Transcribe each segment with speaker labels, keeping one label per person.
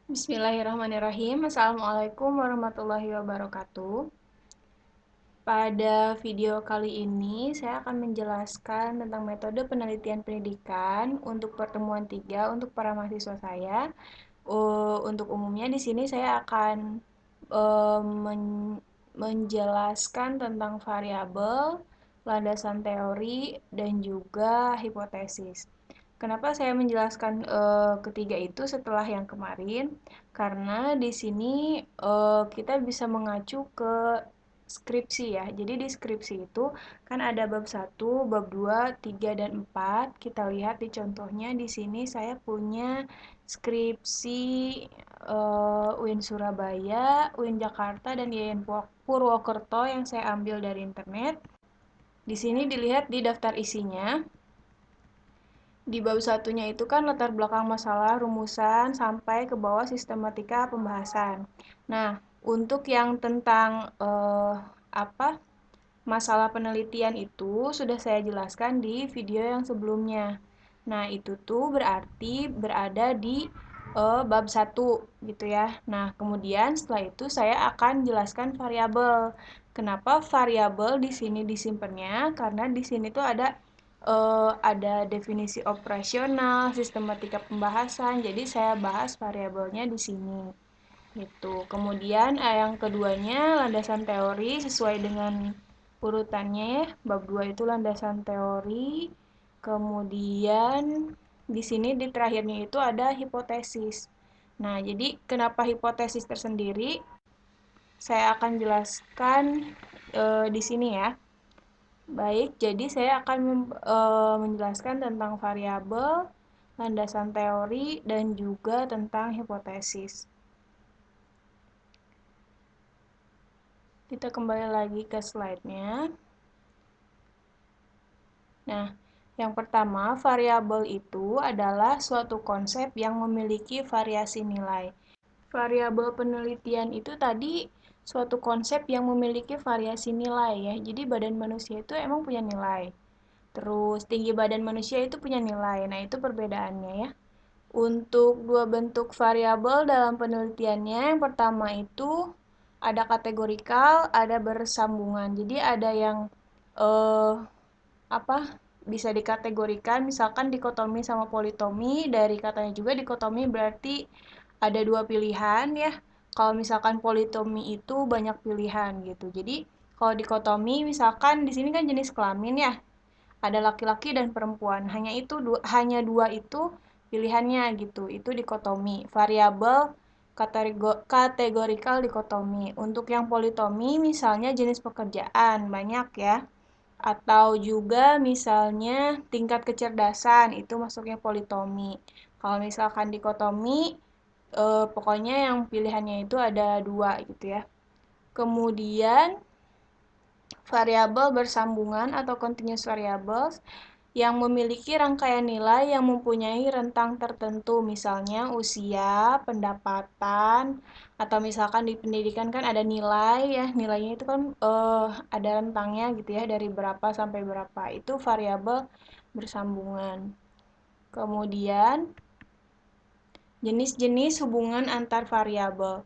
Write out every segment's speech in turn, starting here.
Speaker 1: Bismillahirrahmanirrahim. Assalamualaikum warahmatullahi wabarakatuh. Pada video kali ini, saya akan menjelaskan tentang metode penelitian pendidikan untuk pertemuan 3 untuk para mahasiswa saya. Untuk umumnya di sini saya akan menjelaskan tentang variabel, landasan teori, dan juga hipotesis. Kenapa saya menjelaskan ketiga itu setelah yang kemarin? Karena di sini kita bisa mengacu ke skripsi ya. Jadi di skripsi itu kan ada bab 1, bab 2, 3 dan 4. Kita lihat di contohnya di sini saya punya skripsi UIN Surabaya, UIN Jakarta dan IAIN Purwokerto yang saya ambil dari internet. Di sini dilihat di daftar isinya. Di bab satunya itu kan latar belakang masalah, rumusan, sampai ke bawah sistematika pembahasan. Nah, untuk yang tentang apa masalah penelitian itu sudah saya jelaskan di video yang sebelumnya. Nah, itu tuh berarti berada di bab satu gitu ya. Nah, kemudian setelah itu saya akan jelaskan variabel. Kenapa variabel di sini disimpannya? Karena di sini tuh ada definisi operasional, sistematika pembahasan. Jadi saya bahas variabelnya di sini. Gitu. Kemudian yang keduanya landasan teori sesuai dengan urutannya ya. Bab 2 itu landasan teori. Kemudian di sini di terakhirnya itu ada hipotesis. Nah, jadi kenapa hipotesis tersendiri? Saya akan jelaskan di sini ya. Baik, jadi saya akan menjelaskan tentang variabel, landasan teori, dan juga tentang hipotesis. Kita kembali lagi ke slide-nya. Nah, yang pertama, variabel itu adalah suatu konsep yang memiliki variasi nilai. Variabel penelitian itu tadi suatu konsep yang memiliki variasi nilai ya. Jadi badan manusia itu emang punya nilai. Terus tinggi badan manusia itu punya nilai. Nah, itu perbedaannya ya. Untuk dua bentuk variabel dalam penelitiannya, yang pertama itu ada kategorikal, ada bersambungan. Jadi ada yang eh, apa bisa dikategorikan misalkan dikotomi sama politomi, dari katanya juga dikotomi berarti ada dua pilihan ya. Kalau misalkan politomi itu banyak pilihan gitu. Jadi kalau dikotomi misalkan di sini kan jenis kelamin ya, ada laki-laki dan perempuan, hanya dua itu pilihannya gitu. Itu dikotomi variabel kategorikal dikotomi. Untuk yang politomi misalnya jenis pekerjaan banyak ya, atau juga misalnya tingkat kecerdasan itu masuknya politomi. Kalau misalkan dikotomi, pokoknya yang pilihannya itu ada dua gitu ya. Kemudian variabel bersambungan atau continuous variables yang memiliki rangkaian nilai yang mempunyai rentang tertentu, misalnya usia, pendapatan, atau misalkan di pendidikan kan ada nilai ya, nilainya itu kan ada rentangnya gitu ya, dari berapa sampai berapa, itu variabel bersambungan. Kemudian jenis-jenis hubungan antar variabel.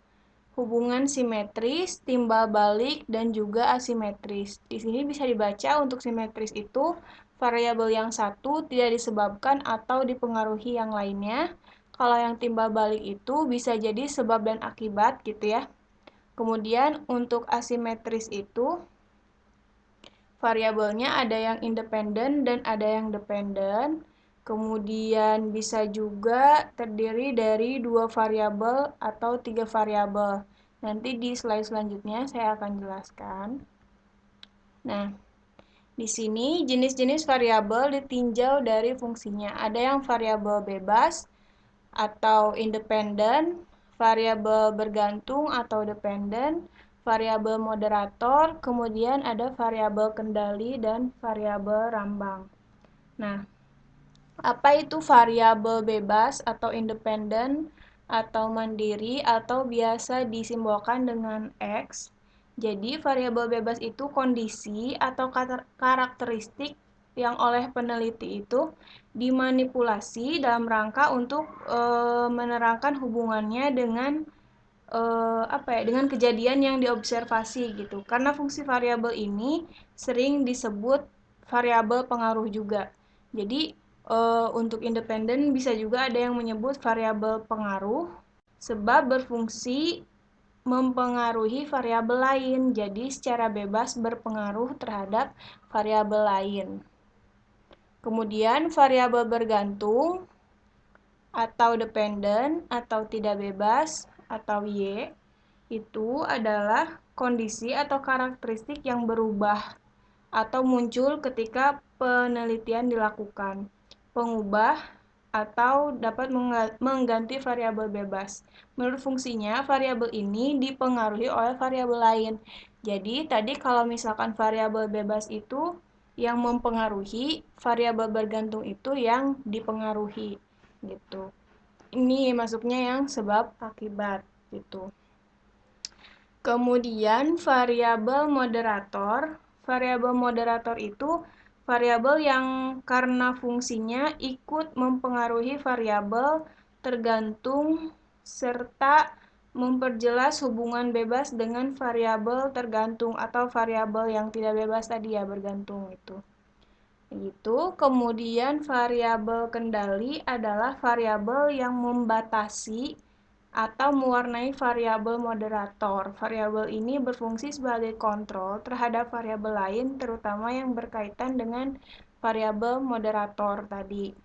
Speaker 1: Hubungan simetris, timbal balik, dan juga asimetris. Di sini bisa dibaca untuk simetris itu variabel yang satu tidak disebabkan atau dipengaruhi yang lainnya. Kalau yang timbal balik itu bisa jadi sebab dan akibat gitu ya. Kemudian untuk asimetris itu variabelnya ada yang independen dan ada yang dependen. Kemudian bisa juga terdiri dari dua variabel atau tiga variabel. Nanti di slide selanjutnya saya akan jelaskan. Nah, di sini jenis-jenis variabel ditinjau dari fungsinya. Ada yang variabel bebas atau independen, variabel bergantung atau dependen, variabel moderator, kemudian ada variabel kendali dan variabel rambang. Nah, apa itu variabel bebas atau independen atau mandiri atau biasa disimbolkan dengan X? Jadi variabel bebas itu kondisi atau karakteristik yang oleh peneliti itu dimanipulasi dalam rangka untuk menerangkan hubungannya dengan dengan kejadian yang diobservasi gitu. Karena fungsi variabel ini sering disebut variabel pengaruh juga. Jadi untuk independen bisa juga ada yang menyebut variabel pengaruh sebab berfungsi mempengaruhi variabel lain. Jadi secara bebas berpengaruh terhadap variabel lain. Kemudian variabel bergantung atau dependen atau tidak bebas atau Y itu adalah kondisi atau karakteristik yang berubah atau muncul ketika penelitian dilakukan. Pengubah atau dapat mengganti variabel bebas. Menurut fungsinya, variabel ini dipengaruhi oleh variabel lain. Jadi, tadi kalau misalkan variabel bebas itu yang mempengaruhi, variabel bergantung itu yang dipengaruhi gitu. Ini masuknya yang sebab akibat gitu. Kemudian variabel moderator. Variabel moderator itu variabel yang karena fungsinya ikut mempengaruhi variabel tergantung serta memperjelas hubungan bebas dengan variabel tergantung atau variabel yang tidak bebas tadi ya bergantung itu. Itu kemudian variabel kendali adalah variabel yang membatasi atau mewarnai variabel moderator. Variabel ini berfungsi sebagai kontrol terhadap variabel lain, terutama yang berkaitan dengan variabel moderator tadi.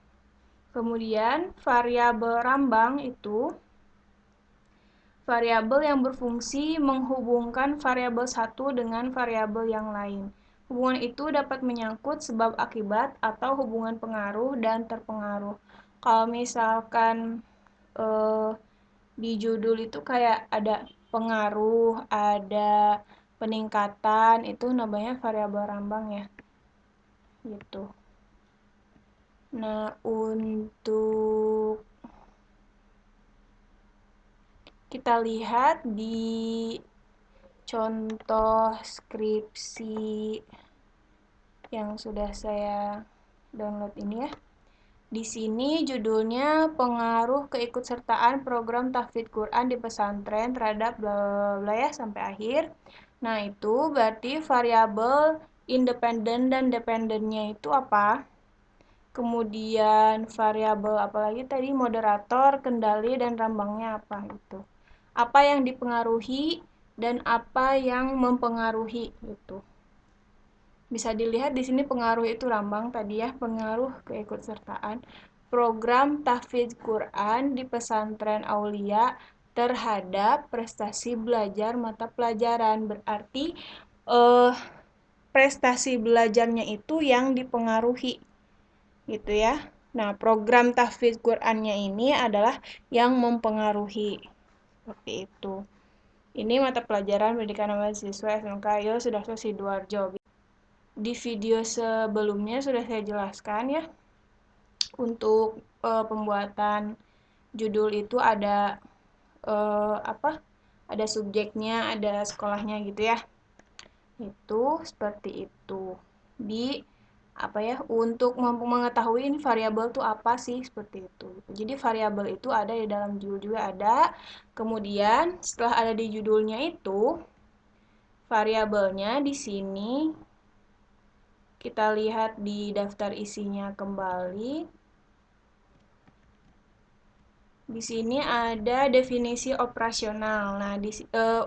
Speaker 1: Kemudian variabel rambang itu variabel yang berfungsi menghubungkan variabel satu dengan variabel yang lain. Hubungan itu dapat menyangkut sebab akibat atau hubungan pengaruh dan terpengaruh. Kalau misalkan eh, di judul itu kayak ada pengaruh, ada peningkatan, itu namanya variabel rambang ya. Gitu. Nah, untuk kita lihat di contoh skripsi yang sudah saya download ini ya. Di sini judulnya pengaruh keikutsertaan program tahfidz Quran di pesantren terhadap bla bla bla ya sampai akhir. Nah, itu berarti variabel independen dan dependennya itu apa? Kemudian variabel apalagi tadi moderator, kendali dan rambangnya apa gitu. Apa yang dipengaruhi dan apa yang mempengaruhi gitu. Bisa dilihat di sini pengaruh itu lambang tadi ya, pengaruh keikutsertaan program tahfidz Quran di pesantren Aulia terhadap prestasi belajar mata pelajaran. Berarti eh, prestasi belajarnya itu yang dipengaruhi gitu ya. Nah, program tahfidz Qurannya ini adalah yang mempengaruhi seperti itu. Ini mata pelajaran pendidikan mahasiswa SMK Yo Sudarso Sidoarjo. Di video sebelumnya sudah saya jelaskan ya, untuk pembuatan judul itu ada apa? Ada subjeknya, ada sekolahnya gitu ya. Itu seperti itu. Di apa ya? Untuk mengetahui ini variabel itu apa sih seperti itu. Jadi variabel itu ada di dalam judul juga ada. Kemudian setelah ada di judulnya itu variabelnya di sini kita lihat di daftar isinya kembali. Di sini ada definisi operasional. Nah,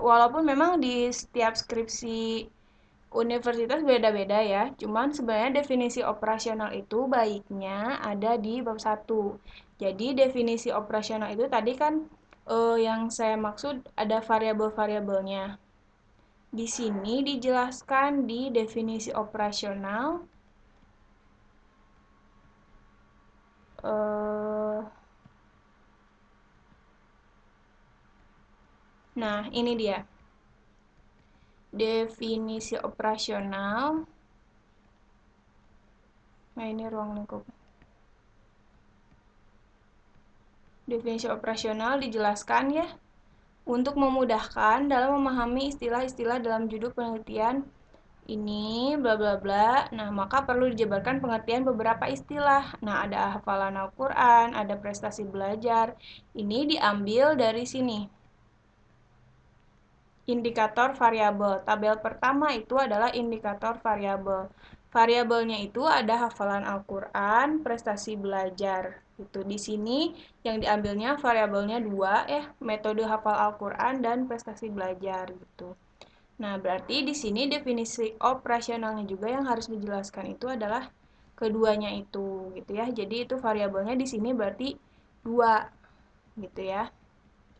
Speaker 1: walaupun memang di setiap skripsi universitas beda-beda ya, cuman sebenarnya definisi operasional itu baiknya ada di bab 1. Jadi definisi operasional itu tadi kan yang saya maksud ada variabel-variabelnya. Di sini dijelaskan di definisi operasional nah, ini dia. Definisi operasional. Nah, ini ruang lingkup. Definisi operasional dijelaskan ya. Untuk memudahkan dalam memahami istilah-istilah dalam judul penelitian ini bla bla bla. Nah, maka perlu dijabarkan pengertian beberapa istilah. Nah, ada hafalan Al-Qur'an, ada prestasi belajar. Ini diambil dari sini. Indikator variabel. Tabel pertama itu adalah indikator variabel. Variabelnya itu ada hafalan Al-Qur'an, prestasi belajar. Itu di sini yang diambilnya variabelnya dua ya, metode hafal Al-Qur'an dan prestasi belajar gitu. Nah, berarti di sini definisi operasionalnya juga yang harus dijelaskan itu adalah keduanya itu gitu ya. Jadi itu variabelnya di sini berarti dua gitu ya.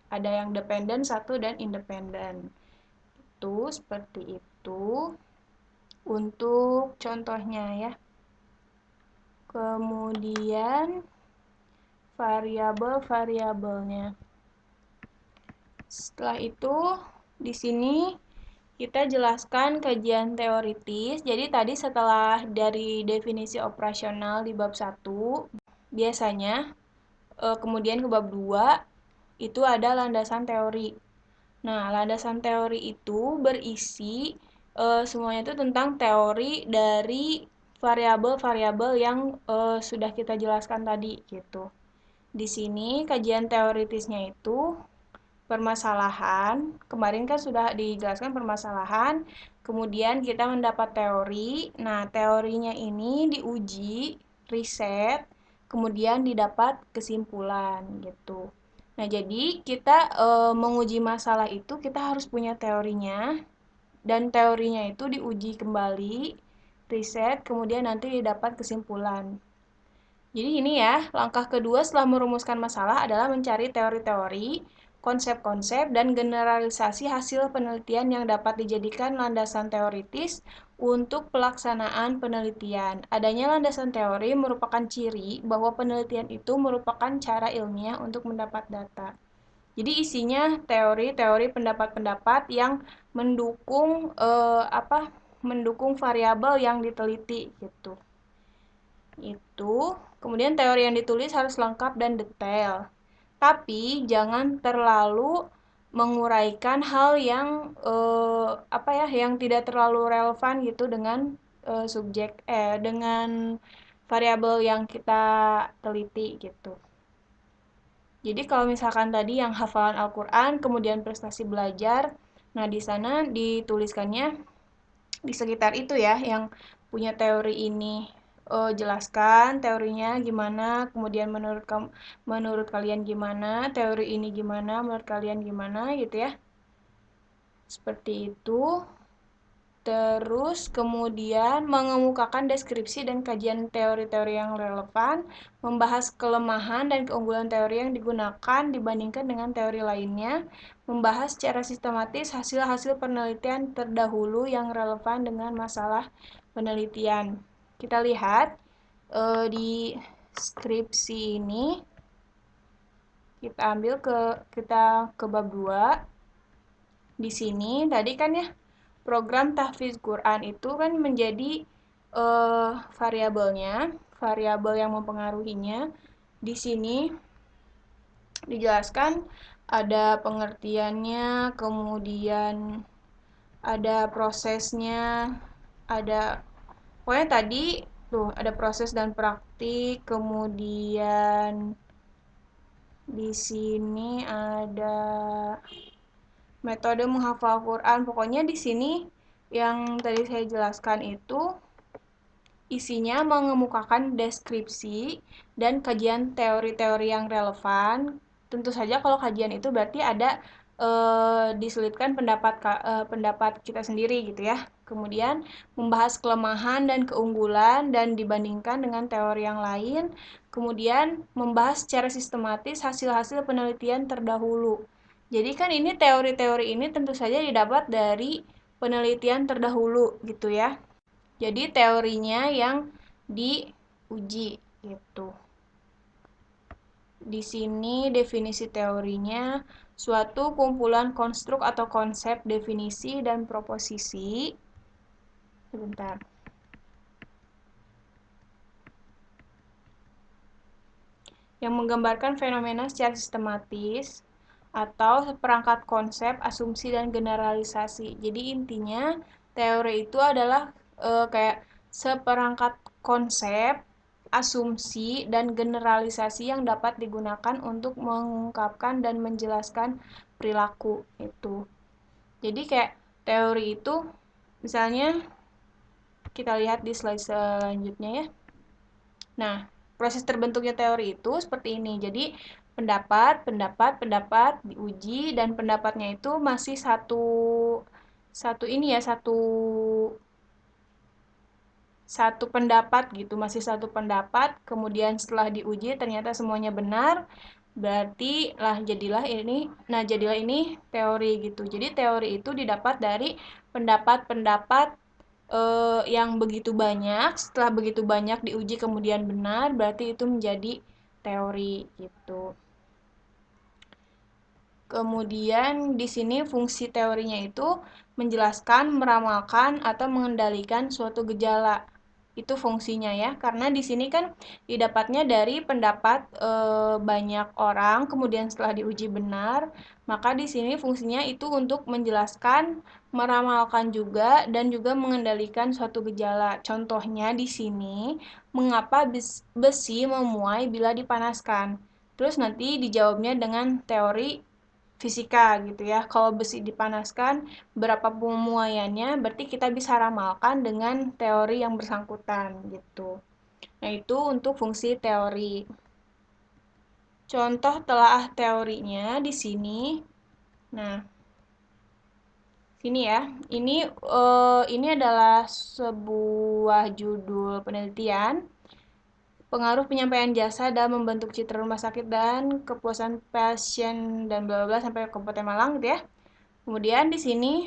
Speaker 1: Ada yang dependen satu dan independen. Itu seperti itu untuk contohnya ya. Kemudian variabel-variabelnya. Setelah itu di sini kita jelaskan kajian teoritis. Jadi tadi setelah dari definisi operasional di bab 1, biasanya kemudian ke bab 2 itu ada landasan teori. Nah, landasan teori itu berisi semuanya itu tentang teori dari variabel-variabel yang sudah kita jelaskan tadi gitu. Di sini kajian teoritisnya itu permasalahan. Kemarin kan sudah dijelaskan permasalahan, kemudian kita mendapat teori. Nah, teorinya ini diuji, riset, kemudian didapat kesimpulan gitu. Nah, jadi kita menguji masalah itu kita harus punya teorinya, dan teorinya itu diuji kembali, riset, kemudian nanti didapat kesimpulan. Jadi ini ya, langkah kedua setelah merumuskan masalah adalah mencari teori-teori, konsep-konsep, dan generalisasi hasil penelitian yang dapat dijadikan landasan teoritis untuk pelaksanaan penelitian. Adanya landasan teori merupakan ciri bahwa penelitian itu merupakan cara ilmiah untuk mendapat data. Jadi isinya teori-teori pendapat-pendapat yang mendukung mendukung variabel yang diteliti gitu. Itu, kemudian teori yang ditulis harus lengkap dan detail. Tapi jangan terlalu menguraikan hal yang yang tidak terlalu relevan gitu dengan dengan variabel yang kita teliti gitu. Jadi kalau misalkan tadi yang hafalan Al-Qur'an, kemudian prestasi belajar, nah di sana dituliskannya di sekitar itu ya, yang punya teori ini. Jelaskan teorinya gimana, kemudian menurut kalian gimana, teori ini gimana, menurut kalian gimana gitu ya. Seperti itu. Terus kemudian mengemukakan deskripsi dan kajian teori-teori yang relevan, membahas kelemahan dan keunggulan teori yang digunakan dibandingkan dengan teori lainnya, membahas secara sistematis hasil-hasil penelitian terdahulu yang relevan dengan masalah penelitian. Kita lihat di skripsi ini, kita ke bab 2. Di sini tadi kan ya, program tahfiz Quran itu kan menjadi variabelnya, variabel yang mempengaruhinya. Di sini dijelaskan ada pengertiannya, kemudian ada prosesnya, ada pokoknya tadi tuh ada proses dan praktik, kemudian di sini ada metode menghafal Quran. Pokoknya di sini yang tadi saya jelaskan itu isinya mengemukakan deskripsi dan kajian teori-teori yang relevan. Tentu saja kalau kajian itu berarti ada diselipkan pendapat kita sendiri gitu ya. Kemudian membahas kelemahan dan keunggulan dan dibandingkan dengan teori yang lain. Kemudian membahas secara sistematis hasil-hasil penelitian terdahulu. Jadi kan ini teori-teori ini tentu saja didapat dari penelitian terdahulu gitu ya. Jadi teorinya yang diuji gitu. Di sini definisi teorinya suatu kumpulan konstruk atau konsep, definisi dan proposisi. Sebentar. Yang menggambarkan fenomena secara sistematis atau seperangkat konsep, asumsi dan generalisasi. Jadi intinya Teori itu adalah kayak seperangkat konsep, asumsi, dan generalisasi yang dapat digunakan untuk mengungkapkan dan menjelaskan perilaku itu. Jadi kayak teori itu misalnya kita lihat di slide selanjutnya ya. Nah, proses terbentuknya teori itu seperti ini. Jadi pendapat diuji dan pendapatnya itu masih satu satu ini ya satu pendapat gitu, masih satu pendapat. Kemudian setelah diuji ternyata semuanya benar, berarti jadilah ini teori gitu. Jadi teori itu didapat dari pendapat-pendapat yang begitu banyak. Setelah begitu banyak diuji kemudian benar, berarti itu menjadi teori gitu. Kemudian di sini fungsi teorinya itu menjelaskan, meramalkan, atau mengendalikan suatu gejala. Itu fungsinya ya, karena di sini kan didapatnya dari pendapat banyak orang, kemudian setelah diuji benar, maka di sini fungsinya itu untuk menjelaskan, meramalkan juga, dan juga mengendalikan suatu gejala. Contohnya di sini, mengapa besi memuai bila dipanaskan? Terus nanti dijawabnya dengan teori fisika gitu ya. Kalau besi dipanaskan, berapa pemuaiannya, berarti kita bisa ramalkan dengan teori yang bersangkutan gitu. Nah, itu untuk fungsi teori. Contoh telaah teorinya di sini. Nah, sini ya. Ini adalah sebuah judul penelitian pengaruh penyampaian jasa dalam membentuk citra rumah sakit dan kepuasan pasien dan bla bla sampai Kabupaten Malang gitu ya. Kemudian di sini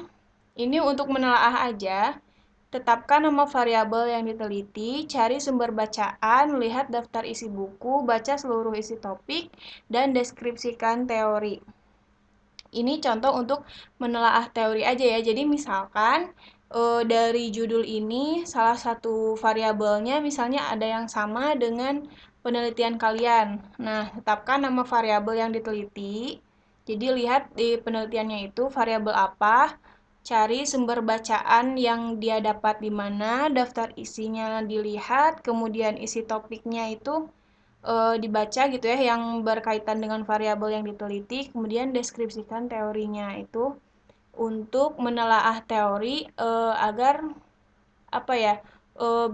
Speaker 1: ini untuk menelaah aja, tetapkan nama variabel yang diteliti, cari sumber bacaan, lihat daftar isi buku, baca seluruh isi topik, dan deskripsikan teori. Ini contoh untuk menelaah teori aja ya. Jadi misalkan dari judul ini salah satu variabelnya misalnya ada yang sama dengan penelitian kalian. Nah, tetapkan nama variabel yang diteliti. Jadi lihat di penelitiannya itu variabel apa, cari sumber bacaan yang dia dapat di mana, daftar isinya dilihat, kemudian isi topiknya itu dibaca gitu ya yang berkaitan dengan variabel yang diteliti, kemudian deskripsikan teorinya itu untuk menelaah teori agar apa ya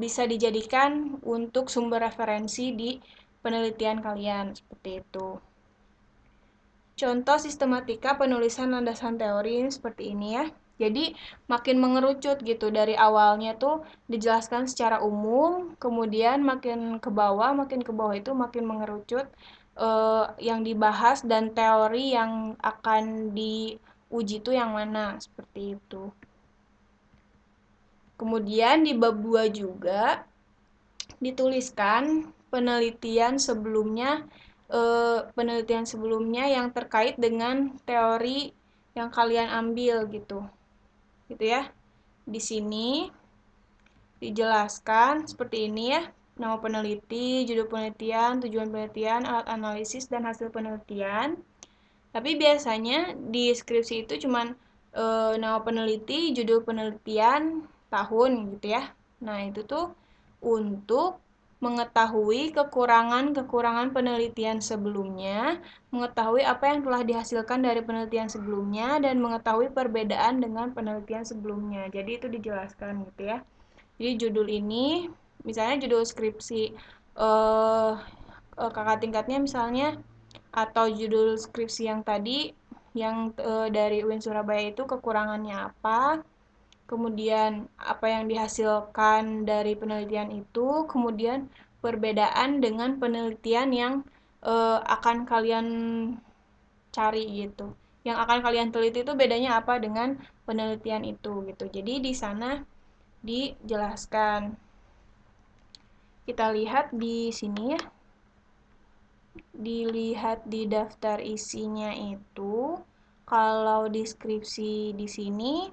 Speaker 1: bisa dijadikan untuk sumber referensi di penelitian kalian seperti itu. Contoh sistematika penulisan landasan teori seperti ini ya. Jadi makin mengerucut gitu dari awalnya tuh dijelaskan secara umum, kemudian makin ke bawah itu makin mengerucut yang dibahas dan teori yang akan diuji itu yang mana seperti itu. Kemudian di bab 2 juga dituliskan penelitian sebelumnya yang terkait dengan teori yang kalian ambil gitu. Gitu ya. Di sini dijelaskan seperti ini ya. Nama peneliti, judul penelitian, tujuan penelitian, alat analisis dan hasil penelitian. Tapi biasanya di skripsi itu cuman nama peneliti, judul penelitian, tahun gitu ya. Nah, itu tuh untuk mengetahui kekurangan-kekurangan penelitian sebelumnya, mengetahui apa yang telah dihasilkan dari penelitian sebelumnya, dan mengetahui perbedaan dengan penelitian sebelumnya. Jadi itu dijelaskan gitu ya. Jadi judul ini, misalnya judul skripsi kakak tingkatnya misalnya, atau judul skripsi yang tadi, yang dari UIN Surabaya itu kekurangannya apa, kemudian apa yang dihasilkan dari penelitian itu, kemudian perbedaan dengan penelitian yang akan kalian cari gitu. Yang akan kalian teliti itu bedanya apa dengan penelitian itu gitu. Jadi di sana dijelaskan. Kita lihat di sini ya. Dilihat di daftar isinya itu, kalau deskripsi di sini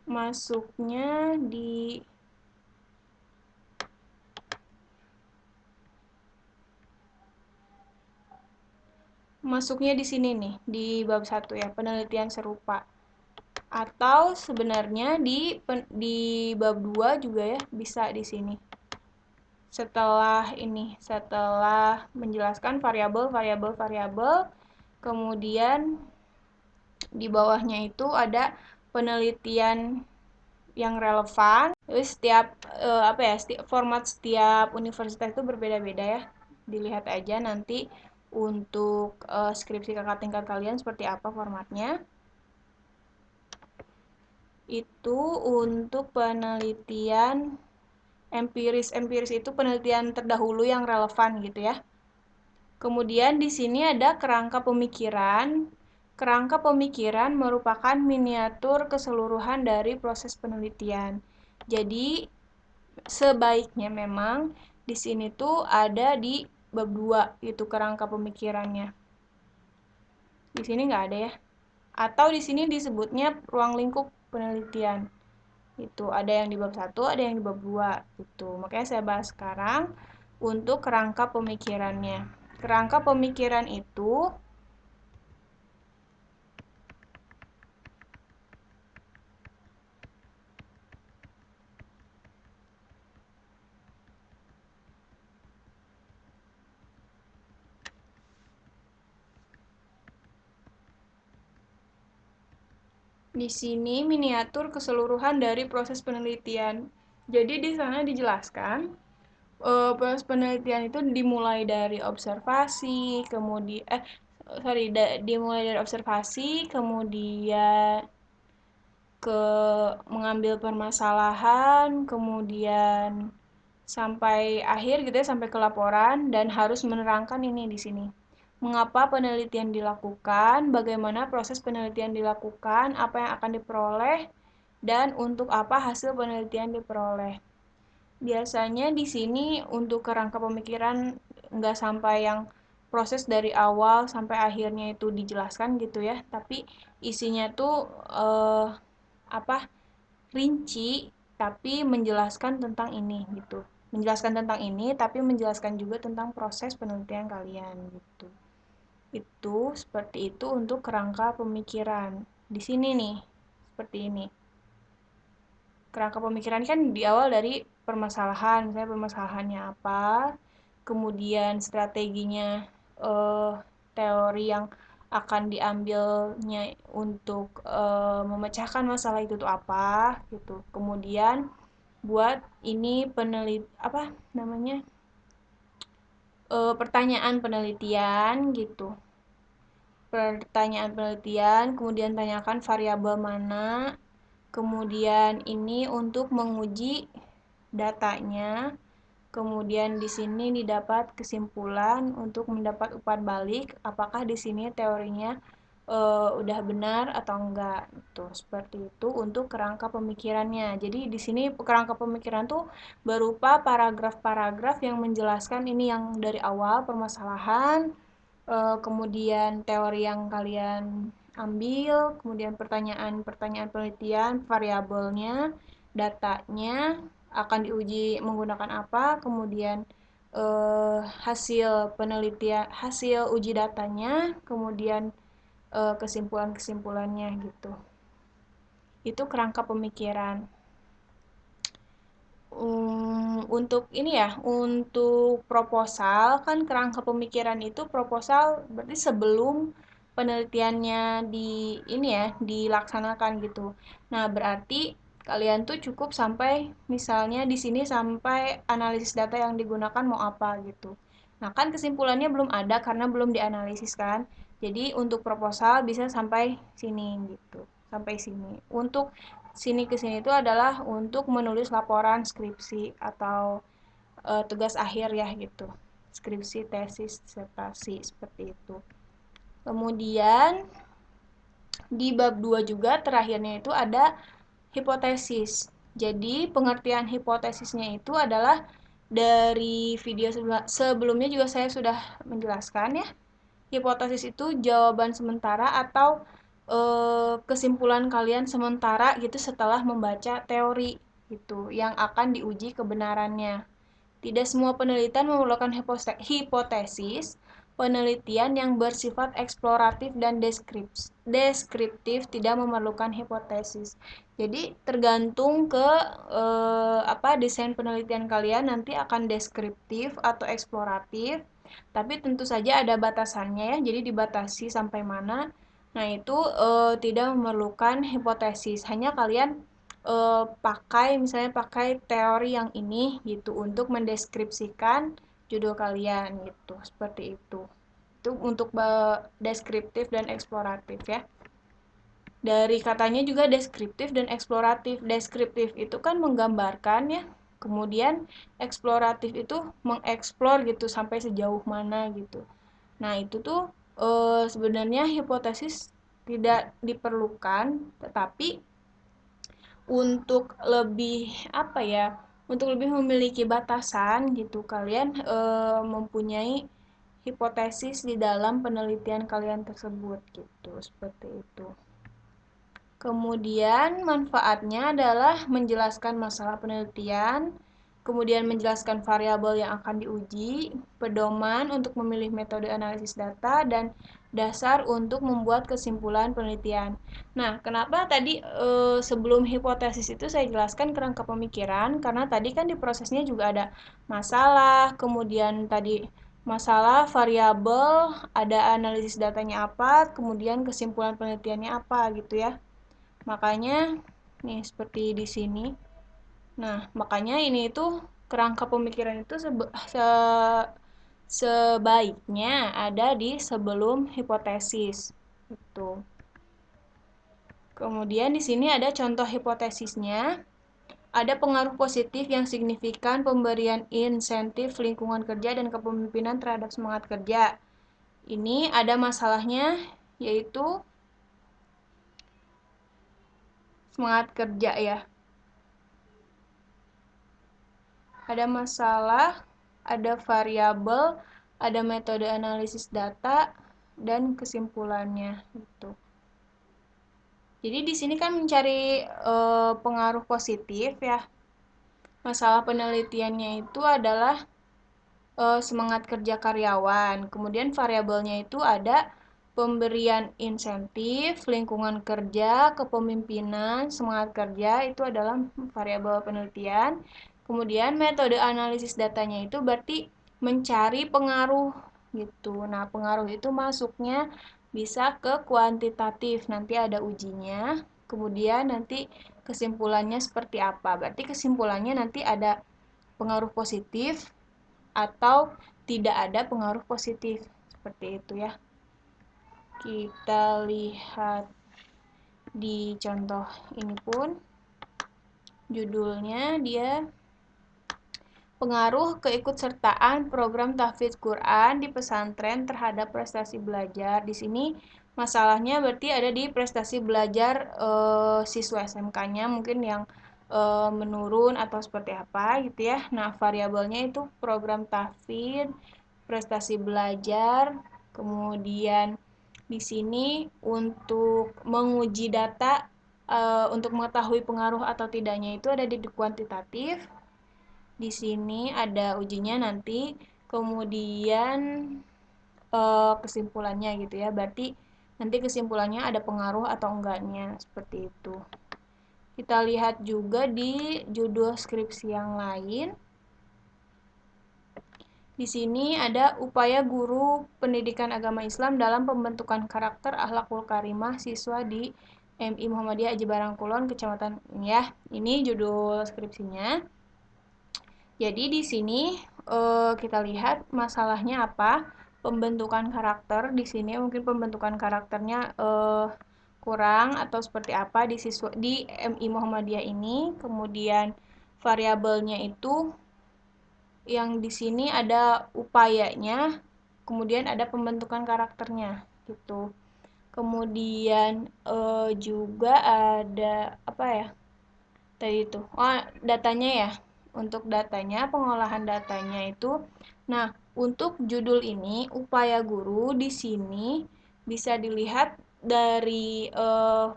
Speaker 1: masuknya di masuknya di sini nih, di bab 1 ya, penelitian serupa. Atau sebenarnya di bab 2 juga ya, bisa di sini. Setelah menjelaskan variabel, kemudian di bawahnya itu ada penelitian yang relevan. Terus format setiap universitas itu berbeda-beda ya. Dilihat aja nanti untuk skripsi kakak tingkat kalian seperti apa formatnya. Itu untuk penelitian empiris. Empiris itu penelitian terdahulu yang relevan gitu ya. Kemudian di sini ada kerangka pemikiran. Kerangka pemikiran merupakan miniatur keseluruhan dari proses penelitian. Jadi sebaiknya memang di sini tuh ada di bab 2 itu kerangka pemikirannya. Di sini nggak ada ya. Atau di sini disebutnya ruang lingkup penelitian. Itu ada yang di bab 1, ada yang di bab 2 gitu. Makanya saya bahas sekarang untuk kerangka pemikirannya. Kerangka pemikiran itu di sini miniatur keseluruhan dari proses penelitian. Jadi di sana dijelaskan proses penelitian itu dimulai dari observasi, dimulai dari observasi, kemudian ke mengambil permasalahan, kemudian sampai akhir gitu ya, sampai ke laporan dan harus menerangkan ini di sini. Mengapa penelitian dilakukan, bagaimana proses penelitian dilakukan, apa yang akan diperoleh, dan untuk apa hasil penelitian diperoleh. Biasanya di sini untuk kerangka pemikiran nggak sampai yang proses dari awal sampai akhirnya itu dijelaskan gitu ya, tapi isinya tuh apa rinci tapi menjelaskan tentang ini gitu. Menjelaskan tentang ini tapi menjelaskan juga tentang proses penelitian kalian gitu. Itu seperti itu untuk kerangka pemikiran. Di sini nih, seperti ini. Kerangka pemikiran kan di awal dari permasalahan, misalnya permasalahannya apa, kemudian strateginya, teori yang akan diambilnya untuk memecahkan masalah itu tuh apa gitu. Kemudian buat ini apa namanya, pertanyaan penelitian gitu. Pertanyaan penelitian, kemudian tanyakan variabel mana, kemudian ini untuk menguji datanya, kemudian di sini didapat kesimpulan untuk mendapat umpan balik apakah di sini teorinya udah benar atau enggak. Tuh seperti itu untuk kerangka pemikirannya. Jadi di sini kerangka pemikiran tuh berupa paragraf-paragraf yang menjelaskan ini yang dari awal permasalahan, kemudian teori yang kalian ambil, kemudian pertanyaan-pertanyaan penelitian, variabelnya, datanya akan diuji menggunakan apa, kemudian hasil penelitian, hasil uji datanya, kemudian kesimpulan-kesimpulannya gitu. Itu kerangka pemikiran. Untuk ini ya, untuk proposal kan kerangka pemikiran itu proposal berarti sebelum penelitiannya di ini ya dilaksanakan gitu. Nah, berarti kalian tuh cukup sampai misalnya di sini sampai analisis data yang digunakan mau apa gitu. Nah, kan kesimpulannya belum ada karena belum dianalisis kan. Jadi untuk proposal bisa sampai sini gitu. Sampai sini. Untuk sini ke sini itu adalah untuk menulis laporan skripsi atau tugas akhir ya gitu. Skripsi, tesis, disertasi seperti itu. Kemudian di bab 2 juga terakhirnya itu ada hipotesis. Jadi pengertian hipotesisnya itu adalah dari video sebelumnya juga saya sudah menjelaskan ya. Hipotesis itu jawaban sementara atau kesimpulan kalian sementara gitu setelah membaca teori gitu yang akan diuji kebenarannya. Tidak semua penelitian memerlukan hipotesis, penelitian yang bersifat eksploratif dan deskriptif tidak memerlukan hipotesis. Jadi tergantung ke desain penelitian kalian nanti akan deskriptif atau eksploratif. Tapi tentu saja ada batasannya ya. Jadi dibatasi sampai mana. Nah, itu tidak memerlukan hipotesis. Hanya kalian misalnya pakai teori yang ini gitu untuk mendeskripsikan judul kalian gitu, seperti itu. Itu untuk deskriptif dan eksploratif ya. Dari katanya juga deskriptif dan eksploratif. Deskriptif itu kan menggambarkan ya. Kemudian eksploratif itu mengeksplor gitu sampai sejauh mana gitu. Nah, itu tuh sebenarnya hipotesis tidak diperlukan, tetapi untuk lebih untuk lebih memiliki batasan gitu, kalian mempunyai hipotesis di dalam penelitian kalian tersebut gitu, seperti itu. Kemudian manfaatnya adalah menjelaskan masalah penelitian, kemudian menjelaskan variabel yang akan diuji, pedoman untuk memilih metode analisis data, dan dasar untuk membuat kesimpulan penelitian. Nah, kenapa tadi sebelum hipotesis itu saya jelaskan kerangka pemikiran? Karena tadi kan di prosesnya juga ada masalah, kemudian tadi masalah, variabel, ada analisis datanya apa, kemudian kesimpulan penelitiannya apa gitu ya. Makanya nih seperti di sini. Nah, makanya ini itu kerangka pemikiran itu sebaiknya ada di sebelum hipotesis. Itu. Kemudian di sini ada contoh hipotesisnya. Ada pengaruh positif yang signifikan pemberian insentif lingkungan kerja dan kepemimpinan terhadap semangat kerja. Ini ada masalahnya, yaitu semangat kerja ya. Ada masalah, ada variabel, ada metode analisis data, dan kesimpulannya gitu. Jadi di sini kan mencari pengaruh positif ya. Masalah penelitiannya itu adalah semangat kerja karyawan. Kemudian variabelnya itu ada pemberian insentif, lingkungan kerja, kepemimpinan, semangat kerja, itu adalah variabel penelitian. Kemudian metode analisis datanya itu berarti mencari pengaruh gitu. Nah, pengaruh itu masuknya bisa ke kuantitatif, nanti ada ujinya. Kemudian nanti kesimpulannya seperti apa? Berarti kesimpulannya nanti ada pengaruh positif atau tidak ada pengaruh positif. Seperti itu ya. Kita lihat di contoh ini pun judulnya dia pengaruh keikutsertaan program tahfidz Quran di pesantren terhadap prestasi belajar. Di sini masalahnya berarti ada di prestasi belajar siswa SMK-nya mungkin yang menurun atau seperti apa gitu ya. Nah, variabelnya itu program tahfidz, prestasi belajar, kemudian di sini untuk menguji data untuk mengetahui pengaruh atau tidaknya itu ada di kuantitatif. Di sini ada ujinya nanti, kemudian kesimpulannya gitu ya. Berarti nanti kesimpulannya ada pengaruh atau enggaknya, seperti itu. Kita lihat juga di judul skripsi yang lain. Di sini ada upaya guru pendidikan agama Islam dalam pembentukan karakter akhlakul karimah siswa di MI Muhammadiyah Aji Barangkulon, Kecamatan ya. Ini judul skripsinya. Jadi di sini kita lihat masalahnya apa? Pembentukan karakter. Di sini mungkin pembentukan karakternya kurang atau seperti apa di siswa di MI Muhammadiyah ini. Kemudian variabelnya itu yang di sini ada upayanya, kemudian ada pembentukan karakternya gitu. Kemudian juga ada apa ya? Tadi itu. Oh, datanya ya. Untuk datanya, pengolahan datanya itu. Nah, untuk judul ini upaya guru di sini bisa dilihat dari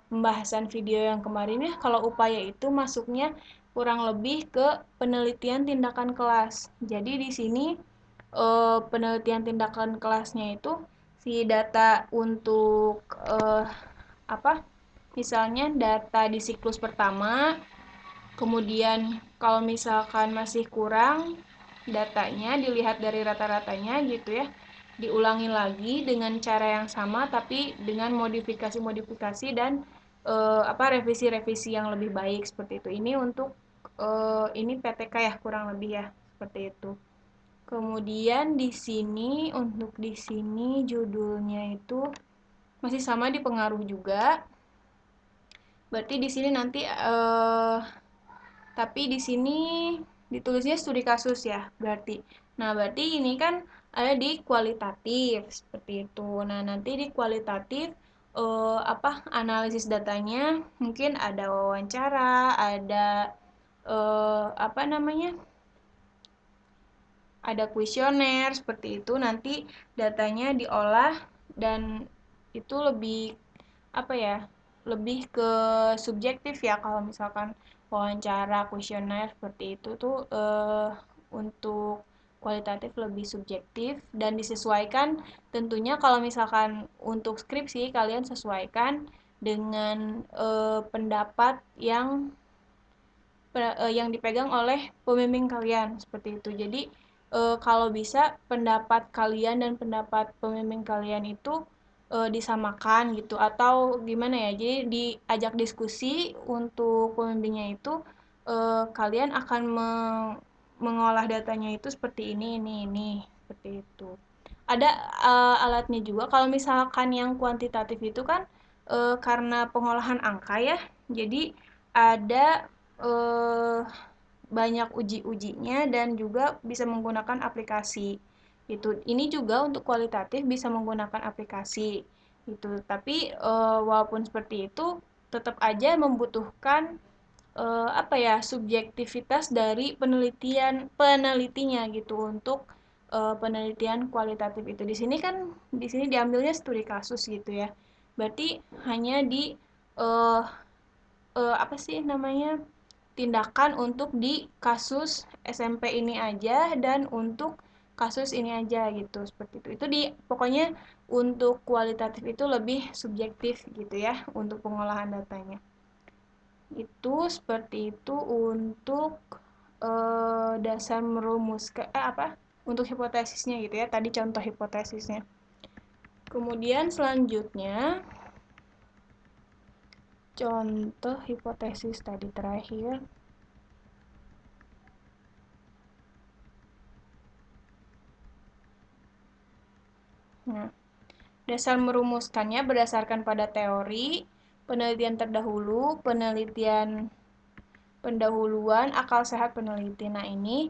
Speaker 1: pembahasan video yang kemarin ya. Kalau upaya itu masuknya kurang lebih ke penelitian tindakan kelas. Jadi di sini penelitian tindakan kelasnya itu si data untuk apa misalnya data di siklus pertama, kemudian kalau misalkan masih kurang datanya dilihat dari rata-ratanya gitu ya, diulangi lagi dengan cara yang sama tapi dengan modifikasi-modifikasi dan revisi-revisi yang lebih baik seperti itu. Ini untuk ini PTK ya kurang lebih ya seperti itu. Kemudian di sini untuk di sini judulnya itu masih sama dipengaruh juga. Berarti di sini nanti tapi di sini ditulisnya studi kasus ya, berarti. Nah, berarti ini kan ada di kualitatif seperti itu. Nah, nanti di kualitatif analisis datanya mungkin ada wawancara, ada apa namanya? Ada kuesioner seperti itu. Nanti datanya diolah dan itu lebih apa ya? Lebih ke subjektif ya kalau misalkan wawancara, kuesioner seperti itu tuh untuk kualitatif lebih subjektif dan disesuaikan tentunya kalau misalkan untuk skripsi kalian sesuaikan dengan pendapat yang dipegang oleh pembimbing kalian seperti itu. Jadi kalau bisa pendapat kalian dan pendapat pembimbing kalian itu disamakan gitu atau gimana ya? Jadi diajak diskusi untuk pembimbingnya itu kalian akan mengolah datanya itu seperti ini seperti itu. Ada alatnya juga kalau misalkan yang kuantitatif itu kan karena pengolahan angka ya. Jadi ada eh, banyak uji-ujinya dan juga bisa menggunakan aplikasi. Itu ini juga untuk kualitatif bisa menggunakan aplikasi. Itu. Tapi walaupun seperti itu tetap aja membutuhkan subjektivitas dari penelitinya gitu untuk penelitian kualitatif itu. Di sini diambilnya studi kasus gitu ya. Berarti hanya di uh, apa sih namanya tindakan untuk di kasus SMP ini aja dan untuk kasus ini aja gitu seperti itu. Itu di pokoknya untuk kualitatif itu lebih subjektif gitu ya untuk pengolahan datanya. Itu seperti itu untuk dasar merumuskan untuk hipotesisnya gitu ya. Tadi contoh hipotesisnya. Kemudian selanjutnya contoh hipotesis tadi terakhir. Nah, dasar merumuskannya berdasarkan pada teori, penelitian terdahulu, penelitian pendahuluan, akal sehat peneliti. Nah, ini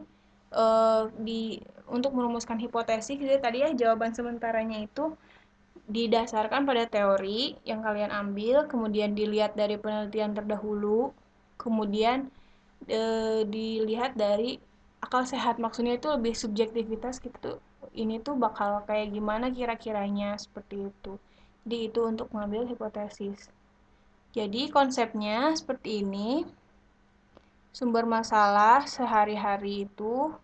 Speaker 1: untuk merumuskan hipotesis jadi tadi ya jawaban sementaranya itu didasarkan pada teori yang kalian ambil, kemudian dilihat dari penelitian terdahulu, kemudian dilihat dari akal sehat. Maksudnya itu lebih subjektivitas gitu. Ini tuh bakal kayak gimana kira-kiranya seperti itu. Jadi itu untuk mengambil hipotesis. Jadi konsepnya seperti ini. Sumber masalah sehari-hari itu,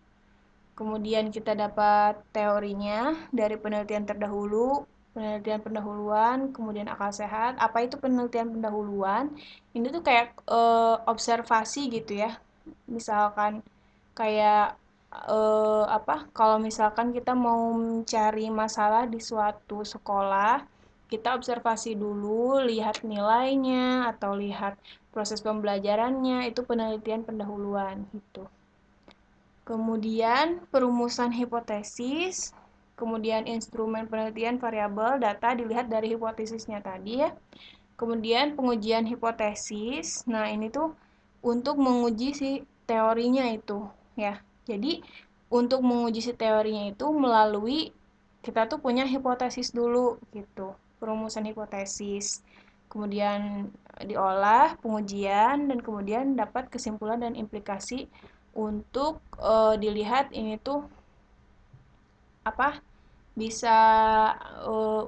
Speaker 1: kemudian kita dapat teorinya dari penelitian terdahulu, penelitian pendahuluan, kemudian akal sehat. Apa itu penelitian pendahuluan? Ini tuh kayak observasi gitu ya. Misalkan kayak kalau misalkan kita mau mencari masalah di suatu sekolah, kita observasi dulu, lihat nilainya atau lihat proses pembelajarannya, itu penelitian pendahuluan gitu. Kemudian perumusan hipotesis, kemudian instrumen penelitian variabel data dilihat dari hipotesisnya tadi ya. Kemudian pengujian hipotesis. Nah, ini tuh untuk menguji si teorinya itu ya. Jadi untuk menguji si teorinya itu melalui kita tuh punya hipotesis dulu gitu. Perumusan hipotesis. Kemudian diolah, pengujian dan kemudian dapat kesimpulan dan implikasi untuk dilihat ini tuh apa bisa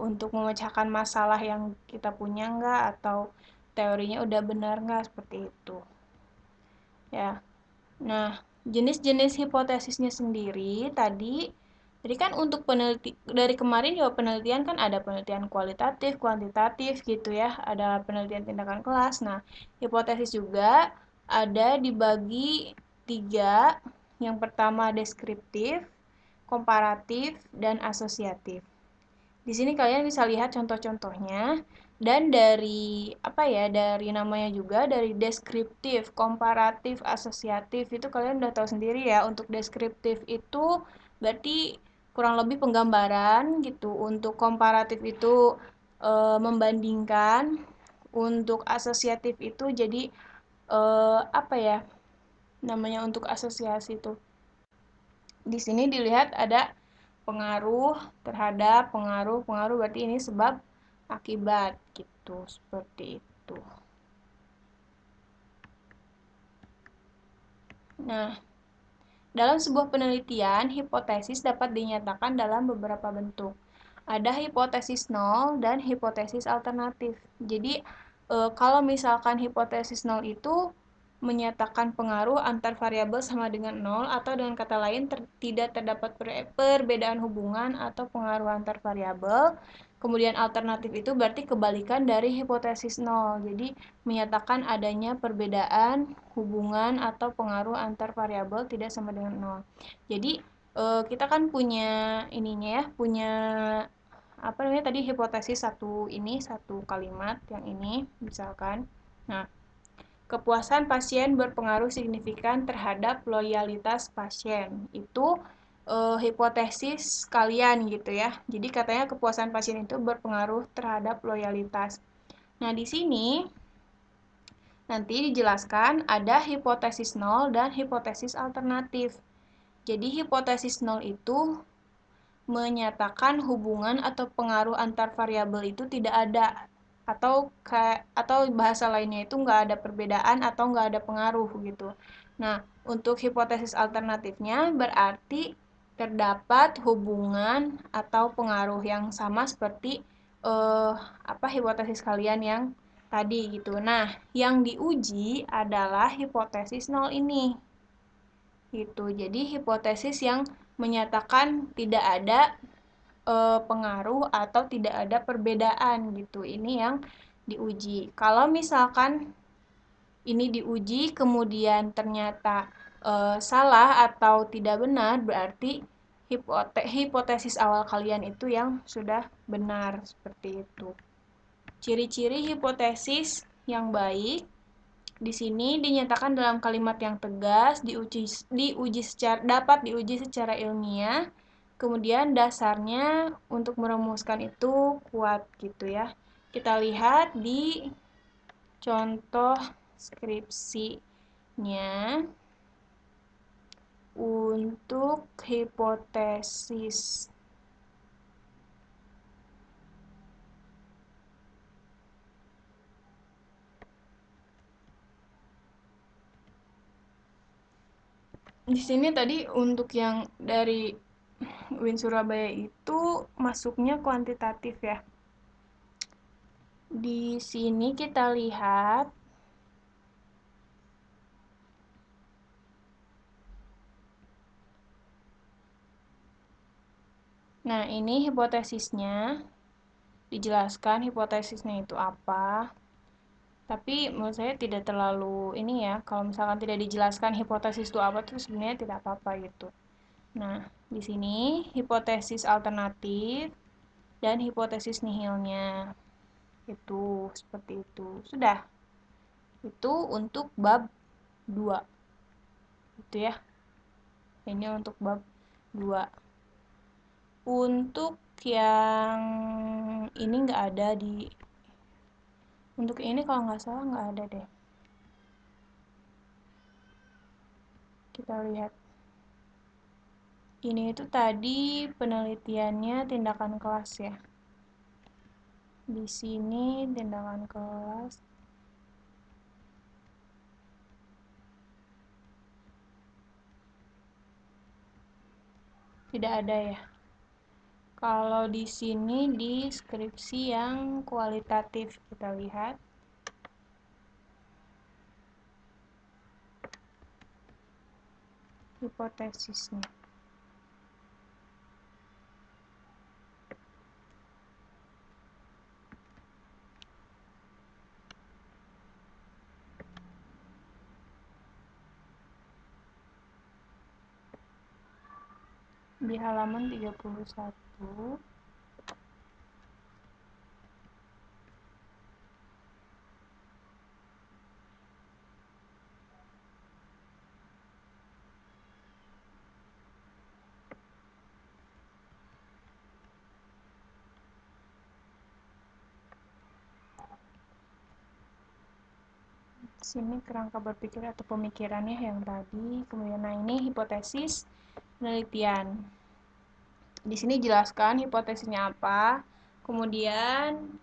Speaker 1: untuk memecahkan masalah yang kita punya enggak atau teorinya udah benar enggak seperti itu ya. Nah, jenis-jenis hipotesisnya sendiri tadi Jadi kan untuk dari kemarin juga penelitian kan ada penelitian kualitatif, kuantitatif gitu ya, ada penelitian tindakan kelas. Nah, hipotesis juga ada dibagi tiga. Yang pertama deskriptif, komparatif, dan asosiatif. Di sini kalian bisa lihat contoh-contohnya dan dari apa ya, dari namanya juga dari deskriptif, komparatif, asosiatif itu kalian udah tahu sendiri ya. Untuk deskriptif itu berarti kurang lebih penggambaran gitu. Untuk komparatif itu membandingkan. Untuk asosiatif itu jadi apa ya namanya untuk asosiasi itu. Di sini dilihat ada pengaruh terhadap pengaruh, pengaruh berarti ini sebab akibat gitu, seperti itu. Nah, dalam sebuah penelitian, hipotesis dapat dinyatakan dalam beberapa bentuk. Ada hipotesis nol dan hipotesis alternatif. Jadi, kalau misalkan hipotesis nol itu menyatakan pengaruh antar variabel sama dengan nol, atau dengan kata lain tidak terdapat perbedaan hubungan atau pengaruh antar variabel. Kemudian alternatif itu berarti kebalikan dari hipotesis nol. Jadi menyatakan adanya perbedaan hubungan atau pengaruh antar variabel tidak sama dengan nol. Jadi kita kan punya ininya ya, punya apa namanya tadi hipotesis satu ini satu kalimat yang ini misalkan. Nah, kepuasan pasien berpengaruh signifikan terhadap loyalitas pasien. Itu hipotesis kalian gitu ya. Jadi katanya kepuasan pasien itu berpengaruh terhadap loyalitas. Nah, di sini nanti dijelaskan ada hipotesis nol dan hipotesis alternatif. Jadi hipotesis nol itu menyatakan hubungan atau pengaruh antar variabel itu tidak ada, atau bahasa lainnya itu nggak ada perbedaan atau nggak ada pengaruh gitu. Nah, untuk hipotesis alternatifnya berarti terdapat hubungan atau pengaruh yang sama seperti hipotesis kalian yang tadi gitu. Nah, yang diuji adalah hipotesis nol ini gitu. Jadi hipotesis yang menyatakan tidak ada pengaruh atau tidak ada perbedaan gitu. Ini yang diuji. Kalau misalkan ini diuji kemudian ternyata salah atau tidak benar, berarti hipotesis awal kalian itu yang sudah benar seperti itu. Ciri-ciri hipotesis yang baik di sini dinyatakan dalam kalimat yang tegas, dapat diuji secara ilmiah, kemudian dasarnya untuk merumuskan itu kuat gitu ya. Kita lihat di contoh skripsinya untuk hipotesis. Di sini tadi untuk yang dari UIN Surabaya itu masuknya kuantitatif ya. Di sini kita lihat nah, ini hipotesisnya. Dijelaskan hipotesisnya itu apa. Tapi menurut saya tidak terlalu ini ya. Kalau misalkan tidak dijelaskan hipotesis itu apa tuh sebenarnya tidak apa-apa gitu. Nah, di sini hipotesis alternatif dan hipotesis nihilnya. Itu seperti itu. Sudah. Itu untuk bab 2. Itu ya. Ini untuk bab 2. Untuk yang ini nggak ada di untuk ini kalau nggak salah nggak ada deh. Kita lihat. Ini itu tadi penelitiannya tindakan kelas ya. Di sini tindakan kelas. Tidak ada ya. Kalau di sini di skripsi yang kualitatif kita lihat. Hipotesisnya. di halaman 31. Sini kerangka berpikir atau pemikirannya yang tadi. Kemudian nah ini hipotesis penelitian. Di sini jelaskan hipotesisnya apa. Kemudian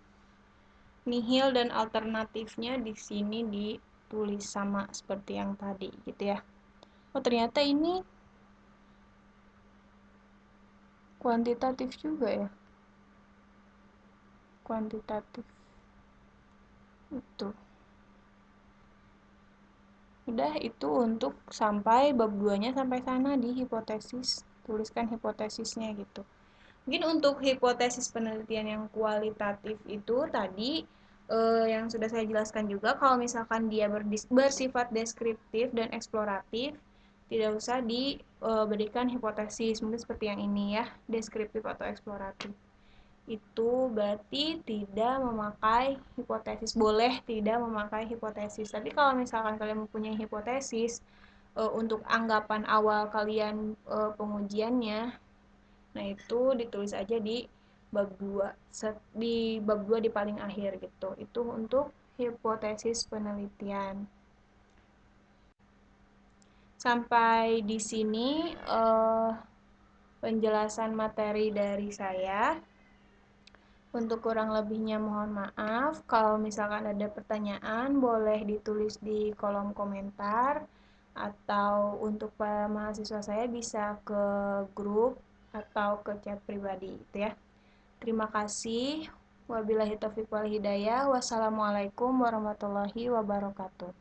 Speaker 1: nihil dan alternatifnya di sini ditulis sama seperti yang tadi gitu ya. Oh, ternyata ini kuantitatif juga ya. Kuantitatif itu. Udah itu untuk sampai bab 2-nya sampai sana di hipotesis. Tuliskan hipotesisnya gitu. Mungkin untuk hipotesis penelitian yang kualitatif itu tadi yang sudah saya jelaskan juga kalau misalkan dia bersifat deskriptif dan eksploratif tidak usah diberikan hipotesis mungkin seperti yang ini ya deskriptif atau eksploratif itu berarti tidak memakai hipotesis boleh tidak memakai hipotesis tapi kalau misalkan kalian mempunyai hipotesis untuk anggapan awal kalian pengujiannya. Nah, itu ditulis aja di bab 2. Di bab 2 di paling akhir gitu. Itu untuk hipotesis penelitian. Sampai di sini penjelasan materi dari saya. Untuk kurang lebihnya mohon maaf. Kalau misalkan ada pertanyaan boleh ditulis di kolom komentar atau untuk para mahasiswa saya bisa ke grup atau ke chat pribadi gitu ya. Terima kasih. Wabillahi taufiq wal hidayah. Wassalamualaikum warahmatullahi wabarakatuh.